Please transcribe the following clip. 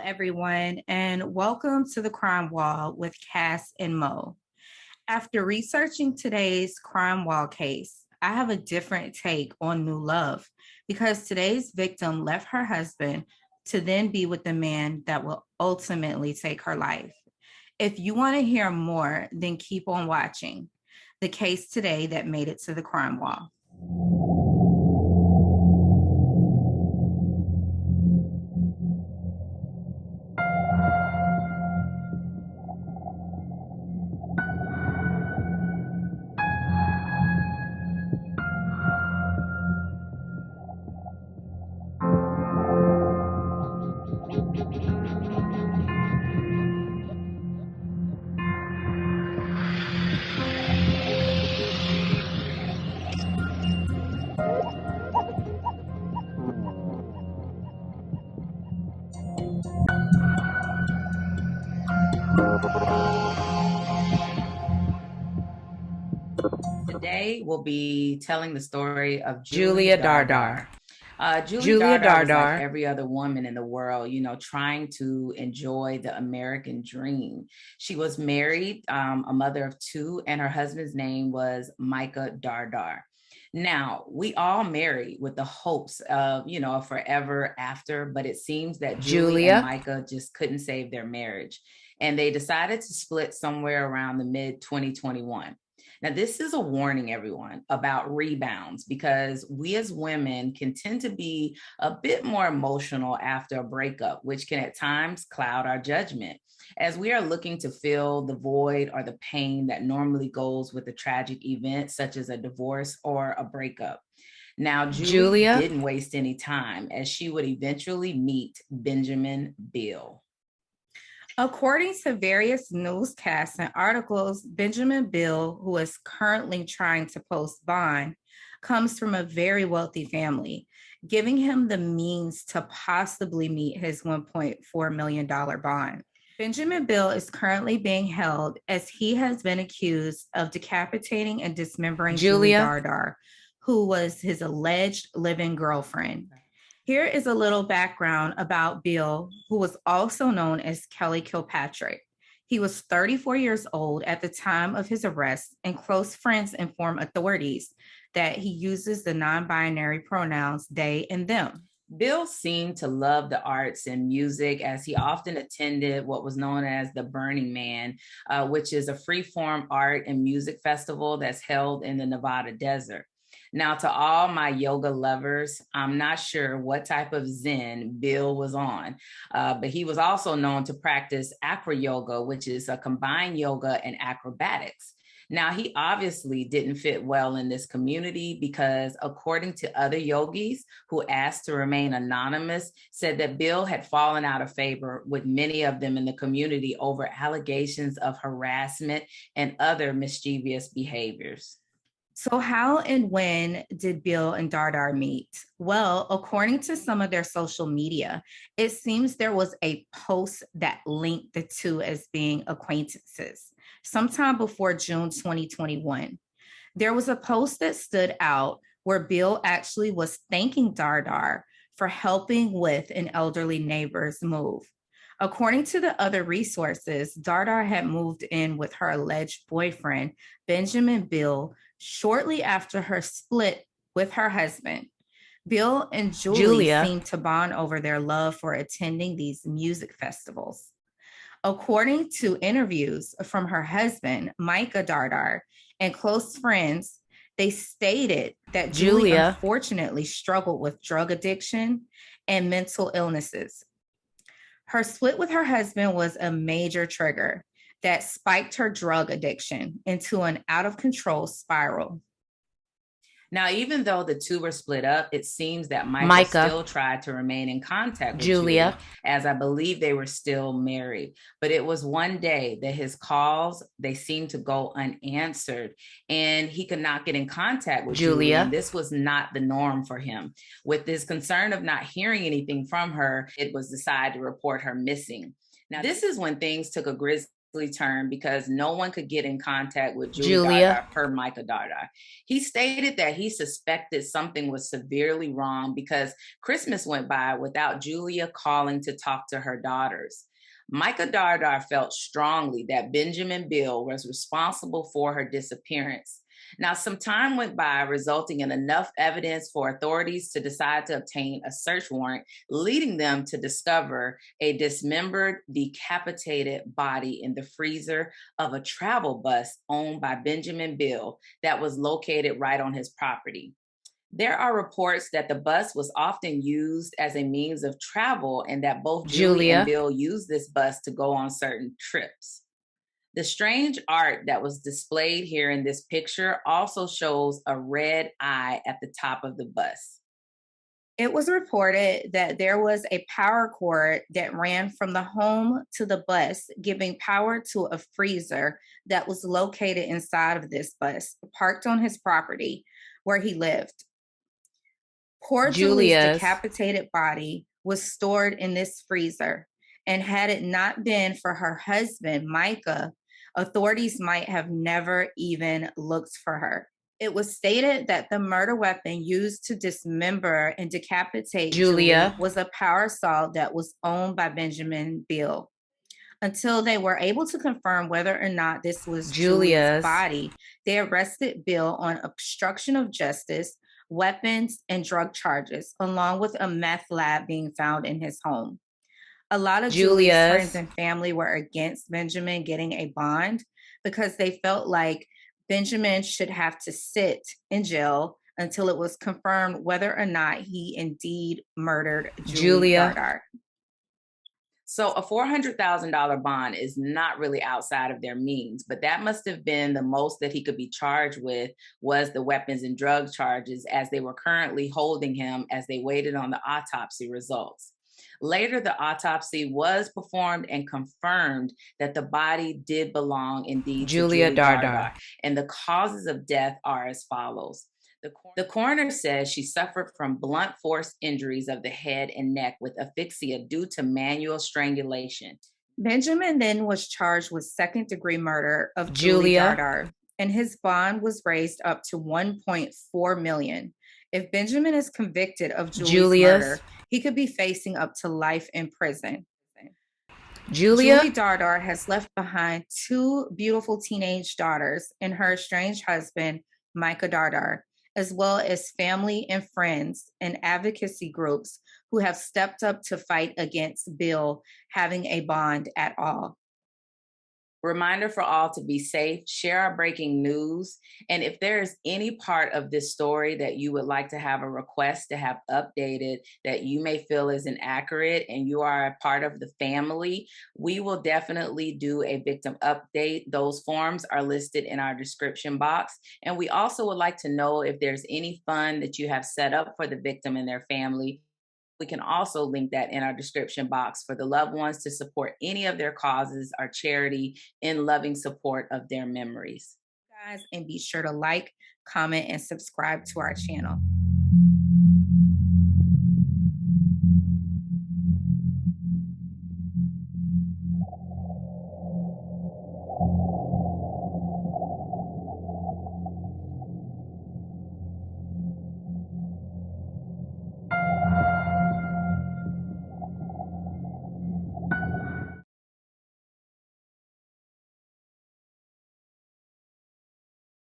Everyone, and welcome to the Crime Wall with Cass and Mo. After researching today's Crime Wall case, I have a different take on New Love because today's victim left her husband to then be with the man that will ultimately take her life. If you want to hear more, then keep on watching the case today that made it to the Crime Wall. Today we'll be telling the story of Julia Dardar. Julia Dardar was like every other woman in the world, trying to enjoy the American dream. She was married, a mother of two, and her husband's name was Micah Dardar. Now, we all married with the hopes of, a forever after, but it seems that Julia and Micah just couldn't save their marriage. And they decided to split somewhere around the mid-2021. Now, this is a warning, everyone, about rebounds, because we as women can tend to be a bit more emotional after a breakup, which can at times cloud our judgment, as we are looking to fill the void or the pain that normally goes with a tragic event, such as a divorce or a breakup. Now, Julia didn't waste any time, as she would eventually meet Benjamin Beale. According to various newscasts and articles, Benjamin Beale, who is currently trying to post bond, comes from a very wealthy family, giving him the means to possibly meet his $1.4 million bond. Benjamin Beale is currently being held as he has been accused of decapitating and dismembering Julia Dardar, who was his alleged live-in girlfriend. Here is a little background about Beale, who was also known as Kelly Kilpatrick. He was 34 years old at the time of his arrest, and close friends inform authorities that he uses the non-binary pronouns they and them. Beale seemed to love the arts and music, as he often attended what was known as the Burning Man, which is a free-form art and music festival that's held in the Nevada desert. Now, to all my yoga lovers, I'm not sure what type of Zen Beale was on, but he was also known to practice acro yoga, which is a combined yoga and acrobatics. Now, he obviously didn't fit well in this community because, according to other yogis who asked to remain anonymous, said that Beale had fallen out of favor with many of them in the community over allegations of harassment and other mischievous behaviors. So how and when did Beale and Dardar meet? Well, according to some of their social media, it seems there was a post that linked the two as being acquaintances sometime before June 2021. There was a post that stood out where Beale actually was thanking Dardar for helping with an elderly neighbor's move. According to the other resources, Dardar had moved in with her alleged boyfriend, Benjamin Beale, shortly after her split with her husband. Beale and Julia seemed to bond over their love for attending these music festivals. According to interviews from her husband, Micah Dardar, and close friends, they stated that Julia unfortunately struggled with drug addiction and mental illnesses. Her split with her husband was a major trigger that spiked her drug addiction into an out-of-control spiral. Now, even though the two were split up, it seems that Micah still tried to remain in contact with Julia, as I believe they were still married. But it was one day that his calls, they seemed to go unanswered, and he could not get in contact with Julia. And this was not the norm for him. With this concern of not hearing anything from her, it was decided to report her missing. Now, this is when things took a grisly term because no one could get in contact with Julia Dardar per Micah Dardar. He stated that he suspected something was severely wrong because Christmas went by without Julia calling to talk to her daughters. Micah Dardar felt strongly that Benjamin Beale was responsible for her disappearance. Now, some time went by, resulting in enough evidence for authorities to decide to obtain a search warrant, leading them to discover a dismembered, decapitated body in the freezer of a travel bus owned by Benjamin Beale that was located right on his property. There are reports that the bus was often used as a means of travel and that both Julia and Beale used this bus to go on certain trips. The strange art that was displayed here in this picture also shows a red eye at the top of the bus. It was reported that there was a power cord that ran from the home to the bus, giving power to a freezer that was located inside of this bus, parked on his property where he lived. Poor Julie's decapitated body was stored in this freezer, and had it not been for her husband, Micah, authorities might have never even looked for her. It was stated that the murder weapon used to dismember and decapitate Julia was a power saw that was owned by Benjamin Beale. Until they were able to confirm whether or not this was Julia's body, they arrested Beale on obstruction of justice, weapons, and drug charges, along with a meth lab being found in his home. A lot of Julie's friends and family were against Benjamin getting a bond because they felt like Benjamin should have to sit in jail until it was confirmed whether or not he indeed murdered Julia Dardar. So a $400,000 bond is not really outside of their means, but that must have been the most that he could be charged with was the weapons and drug charges, as they were currently holding him as they waited on the autopsy results. Later, the autopsy was performed and confirmed that the body did belong indeed to Julia Dardar, and the causes of death are as follows. The coroner says she suffered from blunt force injuries of the head and neck with asphyxia due to manual strangulation. Benjamin then was charged with second-degree murder of Julia Dardar, and his bond was raised up to $1.4 million. If Benjamin is convicted of Julia's murder, he could be facing up to life in prison. Julie Dardar has left behind two beautiful teenage daughters and her estranged husband, Micah Dardar, as well as family and friends and advocacy groups who have stepped up to fight against Beale having a bond at all. Reminder for all to be safe, share our breaking news, and if there is any part of this story that you would like to have a request to have updated that you may feel is inaccurate and you are a part of the family, we will definitely do a victim update. Those forms are listed in our description box, and we also would like to know if there's any fund that you have set up for the victim and their family. We can also link that in our description box for the loved ones to support any of their causes or charity in loving support of their memories. Guys, and be sure to like, comment, and subscribe to our channel.